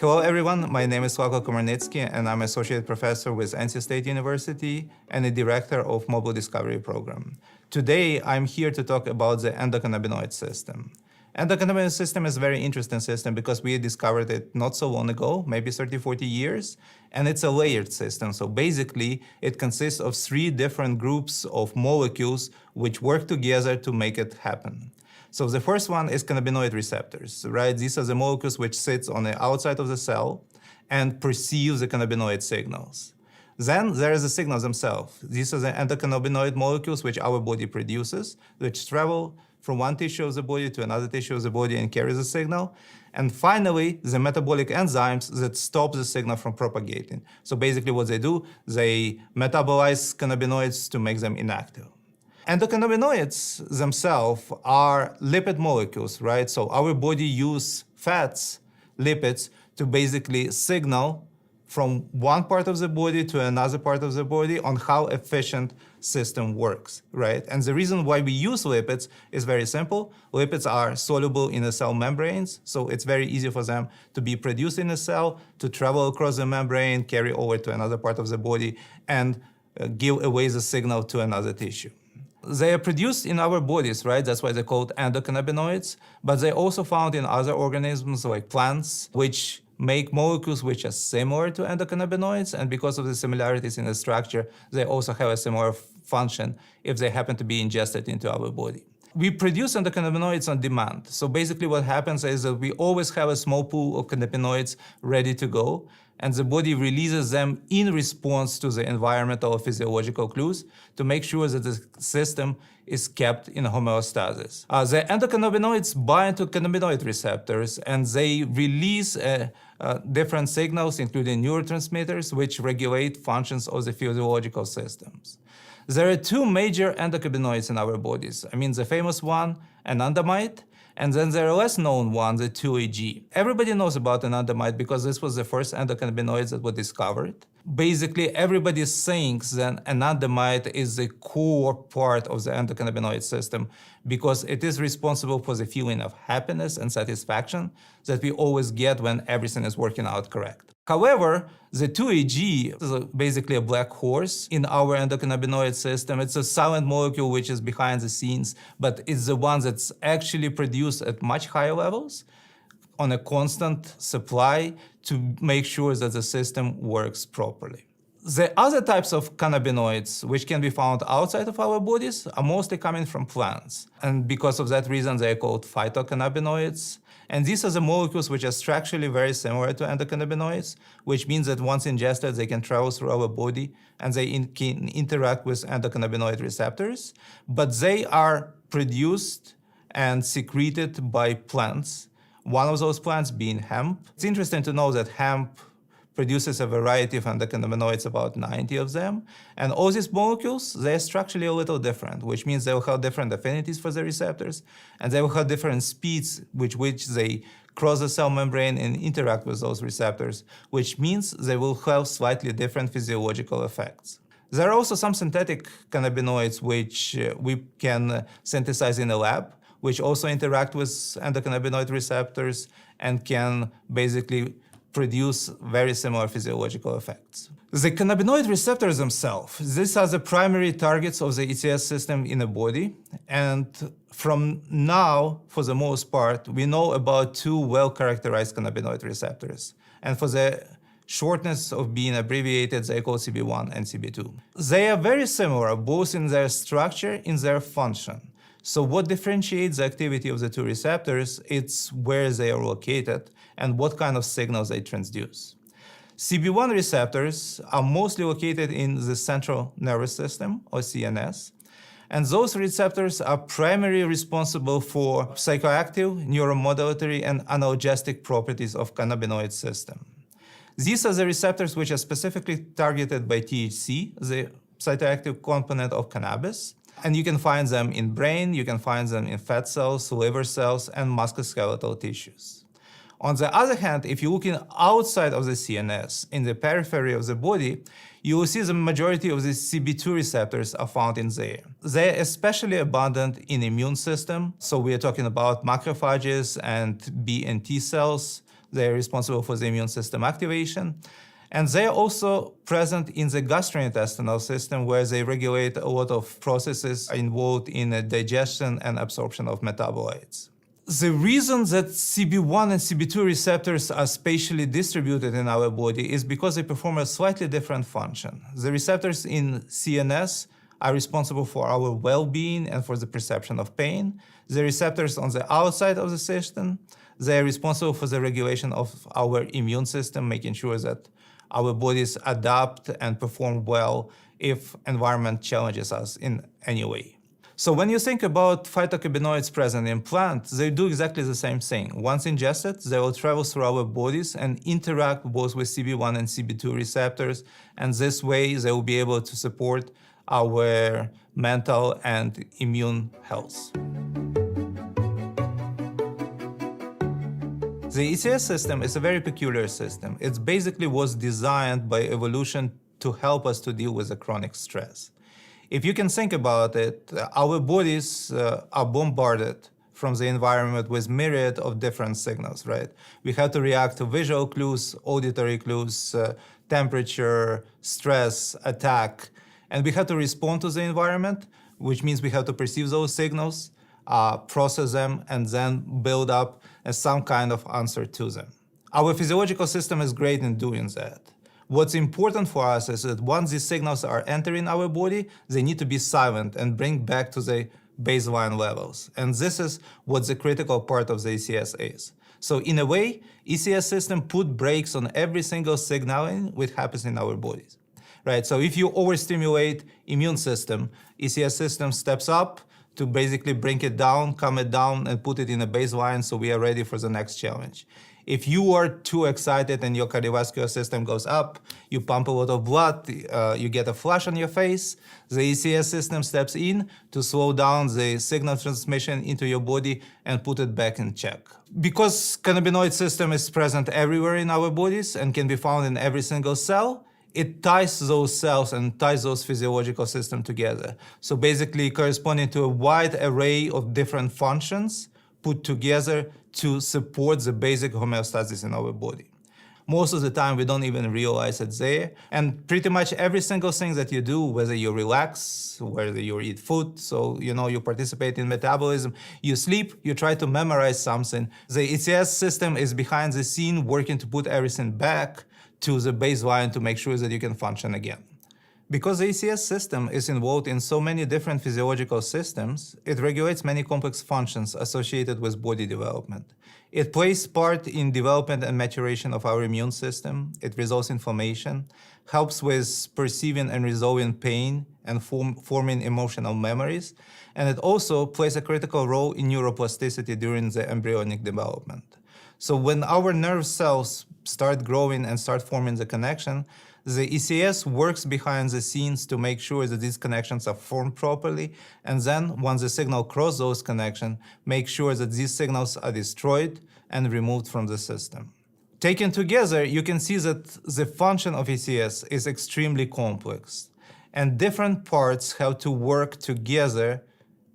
Hello everyone, my name is Slavko Komarnytsky and I'm Associate Professor with NC State University and the Director of Mobile Discovery Program. Today I'm here to talk about the endocannabinoid system. Endocannabinoid system is a very interesting system because we discovered it not so long ago, maybe 30-40 years, and it's a layered system. So basically it consists of 3 different groups of molecules which work together to make it happen. So the first one is cannabinoid receptors, right? These are the molecules which sit on the outside of the cell and perceive the cannabinoid signals. Then there is the signals themselves. These are the endocannabinoid molecules which our body produces, which travel from one tissue of the body to another tissue of the body and carry the signal. And finally, the metabolic enzymes that stop the signal from propagating. So basically what they do, they metabolize cannabinoids to make them inactive. Endocannabinoids themselves are lipid molecules, right? So our body uses fats, lipids, to basically signal from one part of the body to another part of the body on how efficient system works, right? And the reason why we use lipids is very simple. Lipids are soluble in the cell membranes, so it's very easy for them to be produced in the cell, to travel across the membrane, carry over to another part of the body, and give away the signal to another tissue. They are produced in our bodies, right? That's why they're called endocannabinoids, but they're also found in other organisms like plants, which make molecules which are similar to endocannabinoids, and because of the similarities in the structure, they also have a similar function if they happen to be ingested into our body. We produce endocannabinoids on demand. So basically what happens is that we always have a small pool of cannabinoids ready to go, and the body releases them in response to the environmental or physiological clues to make sure that the system is kept in homeostasis. The endocannabinoids bind to cannabinoid receptors and they release different signals, including neurotransmitters, which regulate functions of the physiological systems. There are 2 major endocannabinoids in our bodies. I mean, the famous one, anandamide, and then there are less known ones, the 2-AG. Everybody knows about anandamide because this was the first endocannabinoids that were discovered. Basically, everybody thinks that anandamide is the core part of the endocannabinoid system because it is responsible for the feeling of happiness and satisfaction that we always get when everything is working out correct. However, the 2-AG is basically a black horse in our endocannabinoid system. It's a silent molecule which is behind the scenes, but it's the one that's actually produced at much higher levels on a constant supply to make sure that the system works properly. The other types of cannabinoids, which can be found outside of our bodies, are mostly coming from plants. And because of that reason, they are called phytocannabinoids. And these are the molecules which are structurally very similar to endocannabinoids, which means that once ingested, they can travel through our body and they can interact with endocannabinoid receptors. But they are produced and secreted by plants, one of those plants being hemp. It's interesting to know that hemp produces a variety of endocannabinoids, about 90 of them. And all these molecules, they're structurally a little different, which means they will have different affinities for the receptors, and they will have different speeds with which they cross the cell membrane and interact with those receptors, which means they will have slightly different physiological effects. There are also some synthetic cannabinoids which we can synthesize in the lab, which also interact with endocannabinoid receptors and can basically produce very similar physiological effects. The cannabinoid receptors themselves, these are the primary targets of the ECS system in the body. And from now, for the most part, we know about 2 well-characterized cannabinoid receptors. And for the shortness of being abbreviated, they are called CB1 and CB2. They are very similar, both in their structure, in their function. So what differentiates the activity of the 2 receptors, it's where they are located and what kind of signals they transduce. CB1 receptors are mostly located in the central nervous system, or CNS, and those receptors are primarily responsible for psychoactive, neuromodulatory, and analgesic properties of cannabinoid system. These are the receptors which are specifically targeted by THC, the psychoactive component of cannabis. And you can find them in brain, you can find them in fat cells, liver cells, and musculoskeletal tissues. On the other hand, if you're looking outside of the CNS, in the periphery of the body, you will see the majority of the CB2 receptors are found in there. They are especially abundant in the immune system, so we are talking about macrophages and B and T cells, They are responsible for the immune system activation. And they are also present in the gastrointestinal system, where they regulate a lot of processes involved in the digestion and absorption of metabolites. The reason that CB1 and CB2 receptors are spatially distributed in our body is because they perform a slightly different function. The receptors in CNS are responsible for our well-being and for the perception of pain. The receptors on the outside of the system, they are responsible for the regulation of our immune system, making sure that our bodies adapt and perform well if environment challenges us in any way. So when you think about phytocannabinoids present in plants, they do exactly the same thing. Once ingested, they will travel through our bodies and interact both with CB1 and CB2 receptors, and this way they will be able to support our mental and immune health. The ECS system is a very peculiar system. It basically was designed by evolution to help us to deal with the chronic stress. If you can think about it, our bodies are bombarded from the environment with myriad of different signals, right? We have to react to visual clues, auditory clues, temperature, stress, attack, and we have to respond to the environment, which means we have to perceive those signals, process them, and then build up some kind of answer to them. Our physiological system is great in doing that. What's important for us is that once these signals are entering our body, they need to be silent and bring back to the baseline levels. And this is what the critical part of the ECS is. So in a way, ECS system put brakes on every single signaling which happens in our bodies. Right? So if you overstimulate immune system, ECS system steps up to basically bring it down, calm it down, and put it in a baseline so we are ready for the next challenge. If you are too excited and your cardiovascular system goes up, you pump a lot of blood, you get a flush on your face, the ECS system steps in to slow down the signal transmission into your body and put it back in check. Because cannabinoid system is present everywhere in our bodies and can be found in every single cell, it ties those cells and ties those physiological systems together. So basically corresponding to a wide array of different functions put together to support the basic homeostasis in our body. Most of the time we don't even realize it's there. And pretty much every single thing that you do, whether you relax, whether you eat food, so you participate in metabolism, you sleep, you try to memorize something. The ECS system is behind the scene working to put everything back to the baseline to make sure that you can function again. Because the ECS system is involved in so many different physiological systems, it regulates many complex functions associated with body development. It plays part in development and maturation of our immune system. It resolves inflammation, helps with perceiving and resolving pain and forming emotional memories, and it also plays a critical role in neuroplasticity during the embryonic development. So when our nerve cells start growing and start forming the connection, the ECS works behind the scenes to make sure that these connections are formed properly, and then once the signal crosses those connections, make sure that these signals are destroyed and removed from the system. Taken together, you can see that the function of ECS is extremely complex, and different parts have to work together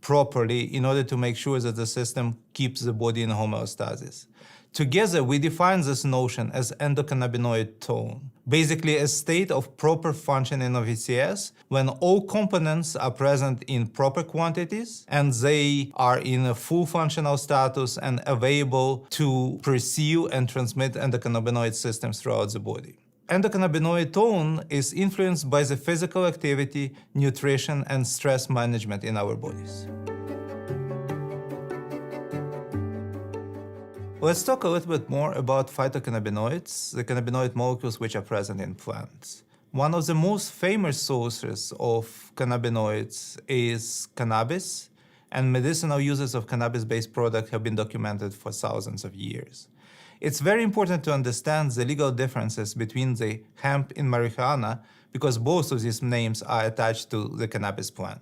properly in order to make sure that the system keeps the body in homeostasis. Together, we define this notion as endocannabinoid tone, basically a state of proper functioning of ECS when all components are present in proper quantities and they are in a full functional status and available to perceive and transmit endocannabinoid systems throughout the body. Endocannabinoid tone is influenced by the physical activity, nutrition, and stress management in our bodies. Let's talk a little bit more about phytocannabinoids, the cannabinoid molecules which are present in plants. One of the most famous sources of cannabinoids is cannabis, and medicinal uses of cannabis-based products have been documented for thousands of years. It's very important to understand the legal differences between the hemp and marijuana because both of these names are attached to the cannabis plant.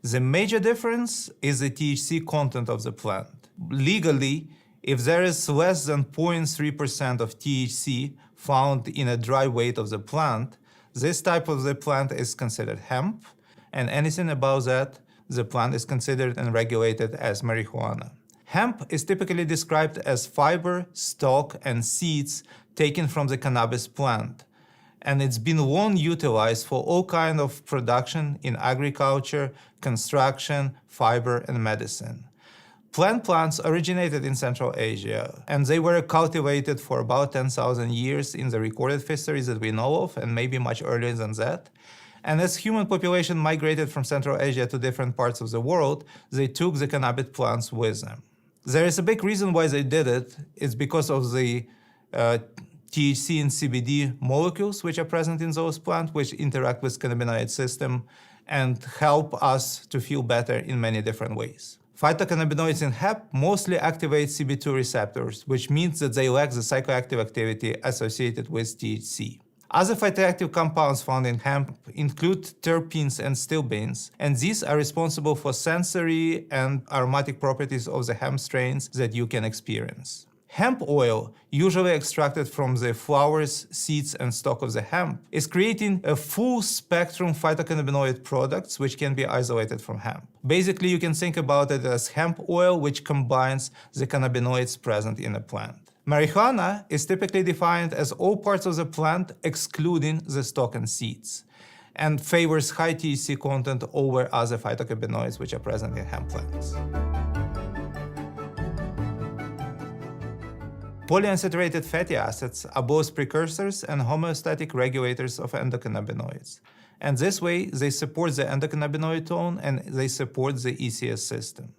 The major difference is the THC content of the plant. Legally, if there is less than 0.3% of THC found in a dry weight of the plant, this type of the plant is considered hemp, and anything above that, the plant is considered and regulated as marijuana. Hemp is typically described as fiber, stalk, and seeds taken from the cannabis plant, and it's been long utilized for all kinds of production in agriculture, construction, fiber, and medicine. Plants originated in Central Asia, and they were cultivated for about 10,000 years in the recorded histories that we know of, and maybe much earlier than that. And as human population migrated from Central Asia to different parts of the world, they took the cannabis plants with them. There is a big reason why they did it. It's because of the THC and CBD molecules which are present in those plants, which interact with cannabinoid system and help us to feel better in many different ways. Phytocannabinoids in hemp mostly activate CB2 receptors, which means that they lack the psychoactive activity associated with THC. Other phytoactive compounds found in hemp include terpenes and stilbenes, and these are responsible for sensory and aromatic properties of the hemp strains that you can experience. Hemp oil, usually extracted from the flowers, seeds, and stalk of the hemp, is creating a full spectrum phytocannabinoid products which can be isolated from hemp. Basically, you can think about it as hemp oil which combines the cannabinoids present in a plant. Marijuana is typically defined as all parts of the plant excluding the stalk and seeds, and favors high THC content over other phytocannabinoids which are present in hemp plants. Polyunsaturated fatty acids are both precursors and homeostatic regulators of endocannabinoids. And this way, they support the endocannabinoid tone and they support the ECS system.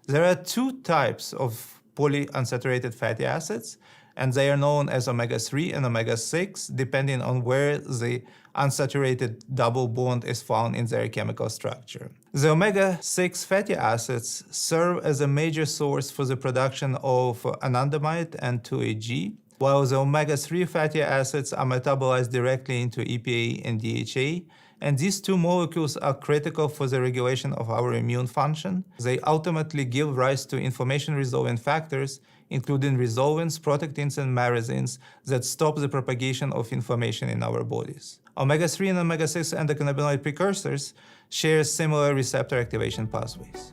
There are two types of polyunsaturated fatty acids, and they are known as omega-3 and omega-6, depending on where the unsaturated double bond is found in their chemical structure. The omega-6 fatty acids serve as a major source for the production of anandamide and 2-AG, while the omega-3 fatty acids are metabolized directly into EPA and DHA, and these two molecules are critical for the regulation of our immune function. They ultimately give rise to inflammation-resolving factors, including resolvins, protectins, and marazines that stop the propagation of inflammation in our bodies. Omega-3 and omega-6 endocannabinoid precursors share similar receptor activation pathways.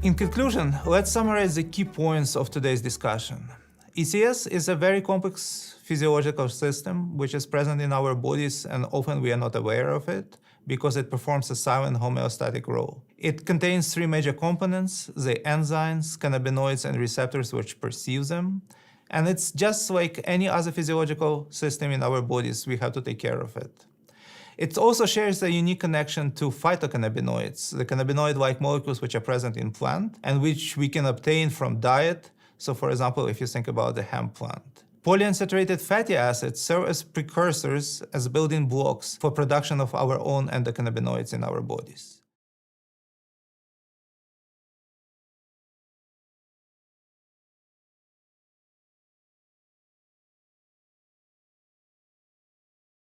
In conclusion, let's summarize the key points of today's discussion. ECS is a very complex physiological system which is present in our bodies, and often we are not aware of it because it performs a silent homeostatic role. It contains three major components: the enzymes, cannabinoids, and receptors which perceive them. And it's just like any other physiological system in our bodies, we have to take care of it. It also shares a unique connection to phytocannabinoids, the cannabinoid-like molecules which are present in plant and which we can obtain from diet. So for example, if you think about the hemp plant. Polyunsaturated fatty acids serve as precursors, as building blocks for production of our own endocannabinoids in our bodies.